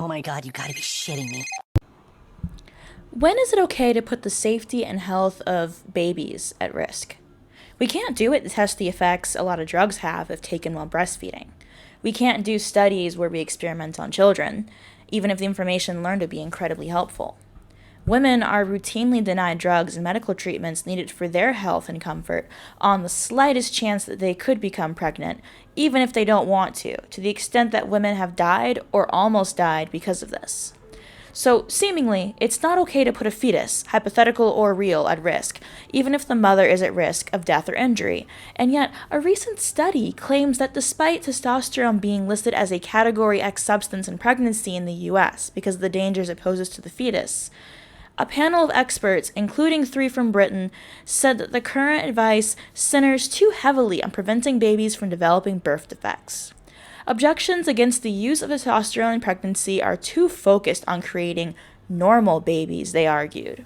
Oh my god, you gotta be shitting me. When is it okay to put the safety and health of babies at risk? We can't do it to test the effects a lot of drugs have if taken while breastfeeding. We can't do studies where we experiment on children, even if the information learned would be incredibly helpful. Women are routinely denied drugs and medical treatments needed for their health and comfort on the slightest chance that they could become pregnant, even if they don't want to the extent that women have died or almost died because of this. So, seemingly, it's not okay to put a fetus, hypothetical or real, at risk, even if the mother is at risk of death or injury. And yet, a recent study claims that despite testosterone being listed as a Category X substance in pregnancy in the US because of the dangers it poses to the fetus, a panel of experts, including 3 from Britain, said that the current advice centers too heavily on preventing babies from developing birth defects. Objections against the use of testosterone in pregnancy are too focused on creating normal babies, they argued.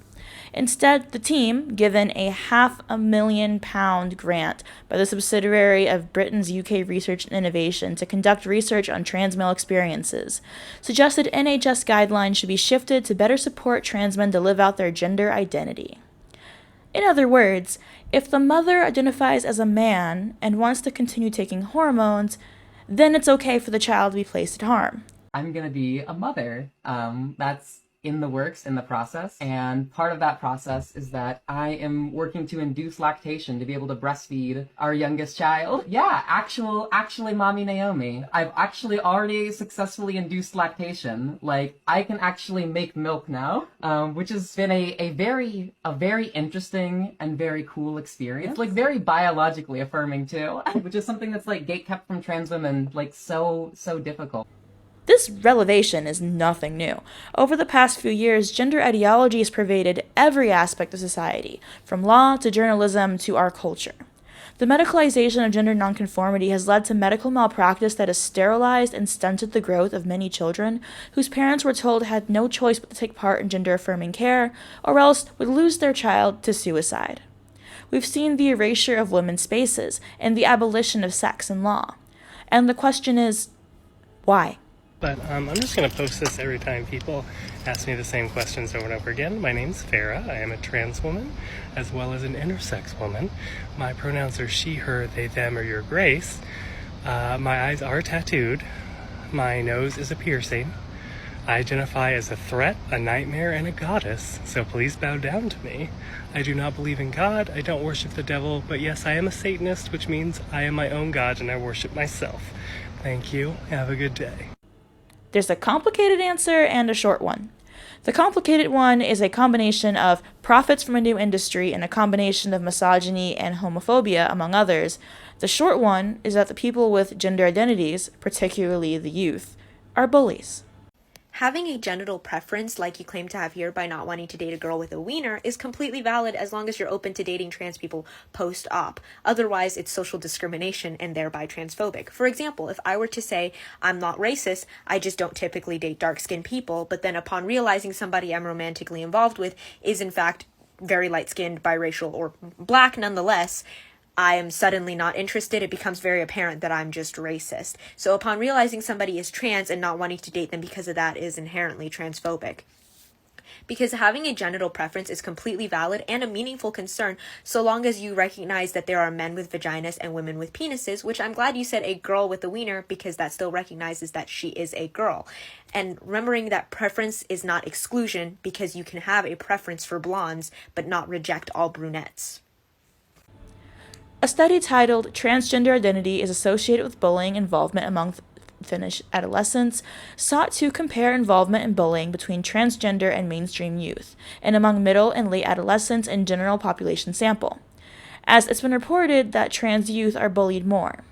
Instead, the team, given a £500,000 grant by the subsidiary of Britain's UK Research and Innovation to conduct research on trans male experiences, suggested NHS guidelines should be shifted to better support trans men to live out their gender identity. In other words, if the mother identifies as a man and wants to continue taking hormones, then it's okay for the child to be placed at harm. I'm gonna be a mother. That's in the works, in the process. And part of that process is that I am working to induce lactation to be able to breastfeed our youngest child. Yeah, actually mommy Naomi. I've actually already successfully induced lactation. Like, I can actually make milk now, which has been a very interesting and very cool experience. It's like very biologically affirming too, which is something that's like gatekept from trans women, like so difficult. This revelation is nothing new. Over the past few years, gender ideology has pervaded every aspect of society, from law to journalism to our culture. The medicalization of gender nonconformity has led to medical malpractice that has sterilized and stunted the growth of many children whose parents were told had no choice but to take part in gender-affirming care, or else would lose their child to suicide. We've seen the erasure of women's spaces and the abolition of sex in law. And the question is, why? But I'm just going to post this every time people ask me the same questions over and over again. My name's Farah. I am a trans woman as well as an intersex woman. My pronouns are she, her, they, them, or your grace. My eyes are tattooed. My nose is a piercing. I identify as a threat, a nightmare, and a goddess, so please bow down to me. I do not believe in God, I don't worship the devil, but yes, I am a Satanist, which means I am my own God and I worship myself. Thank you. Have a good day. There's a complicated answer and a short one. The complicated one is a combination of profits from a new industry and a combination of misogyny and homophobia, among others. The short one is that the people with gender identities, particularly the youth, are bullies. Having a genital preference like you claim to have here by not wanting to date a girl with a wiener is completely valid as long as you're open to dating trans people post-op. Otherwise, it's social discrimination and thereby transphobic. For example, if I were to say, I'm not racist, I just don't typically date dark-skinned people, but then upon realizing somebody I'm romantically involved with is in fact very light-skinned, biracial, or black nonetheless, I am suddenly not interested, it becomes very apparent that I'm just racist. So upon realizing somebody is trans and not wanting to date them because of that is inherently transphobic. Because having a genital preference is completely valid and a meaningful concern so long as you recognize that there are men with vaginas and women with penises, which I'm glad you said a girl with a wiener because that still recognizes that she is a girl. And remembering that preference is not exclusion because you can have a preference for blondes but not reject all brunettes. A study titled Transgender Identity is Associated with Bullying Involvement Among Finnish Adolescents sought to compare involvement in bullying between transgender and mainstream youth, and among middle and late adolescents and general population sample, as it's been reported that trans youth are bullied more.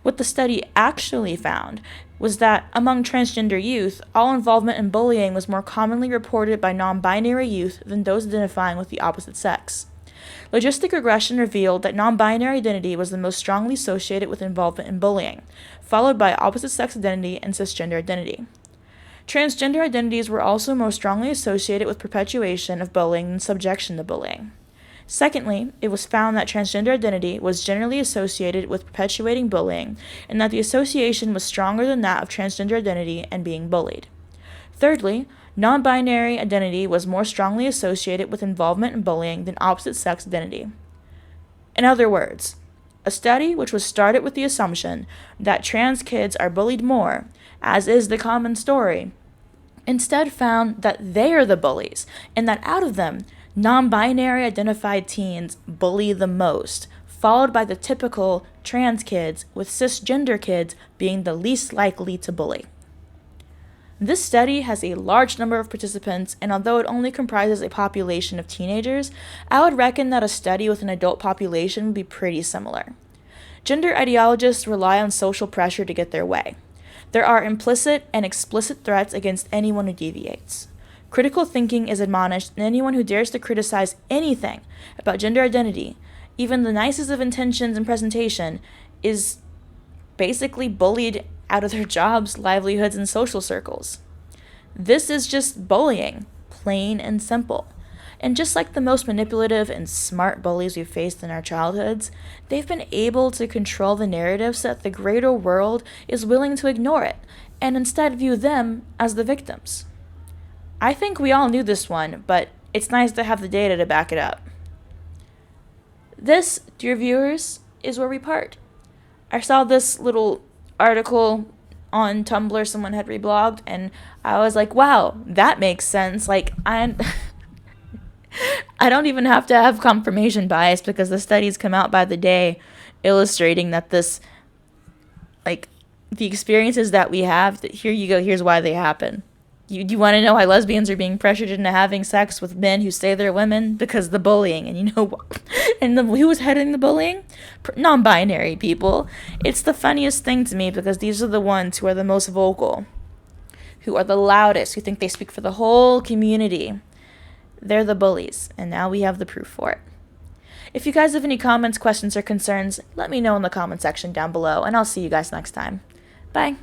What the study actually found was that among transgender youth, all involvement in bullying was more commonly reported by non-binary youth than those identifying with the opposite sex. Logistic regression revealed that non-binary identity was the most strongly associated with involvement in bullying, followed by opposite-sex identity and cisgender identity. Transgender identities were also more strongly associated with perpetuation of bullying than subjection to bullying. Secondly, it was found that transgender identity was generally associated with perpetuating bullying, and that the association was stronger than that of transgender identity and being bullied. Thirdly, non-binary identity was more strongly associated with involvement in bullying than opposite-sex identity. In other words, a study which was started with the assumption that trans kids are bullied more, as is the common story, instead found that they are the bullies, and that out of them, non-binary identified teens bully the most, followed by the typical trans kids, with cisgender kids being the least likely to bully. This study has a large number of participants, and although it only comprises a population of teenagers, I would reckon that a study with an adult population would be pretty similar. Gender ideologists rely on social pressure to get their way. There are implicit and explicit threats against anyone who deviates. Critical thinking is admonished, and anyone who dares to criticize anything about gender identity, even the nicest of intentions and presentation, is basically bullied out of their jobs, livelihoods, and social circles. This is just bullying, plain and simple. And just like the most manipulative and smart bullies we've faced in our childhoods, they've been able to control the narrative so that the greater world is willing to ignore it, and instead view them as the victims. I think we all knew this one, but it's nice to have the data to back it up. This, dear viewers, is where we part. I saw this little article on Tumblr someone had reblogged, and I was like, wow, that makes sense. Like, I don't even have to have confirmation bias because the studies come out by the day illustrating that this, like, the experiences that we have, that here you go, here's why they happen. You want to know why lesbians are being pressured into having sex with men who say they're women? Because the bullying. And you know what? And who was heading the bullying? Non-binary people. It's the funniest thing to me because these are the ones who are the most vocal, who are the loudest, who think they speak for the whole community. They're the bullies, and now we have the proof for it. If you guys have any comments, questions, or concerns, let me know in the comment section down below, and I'll see you guys next time. Bye.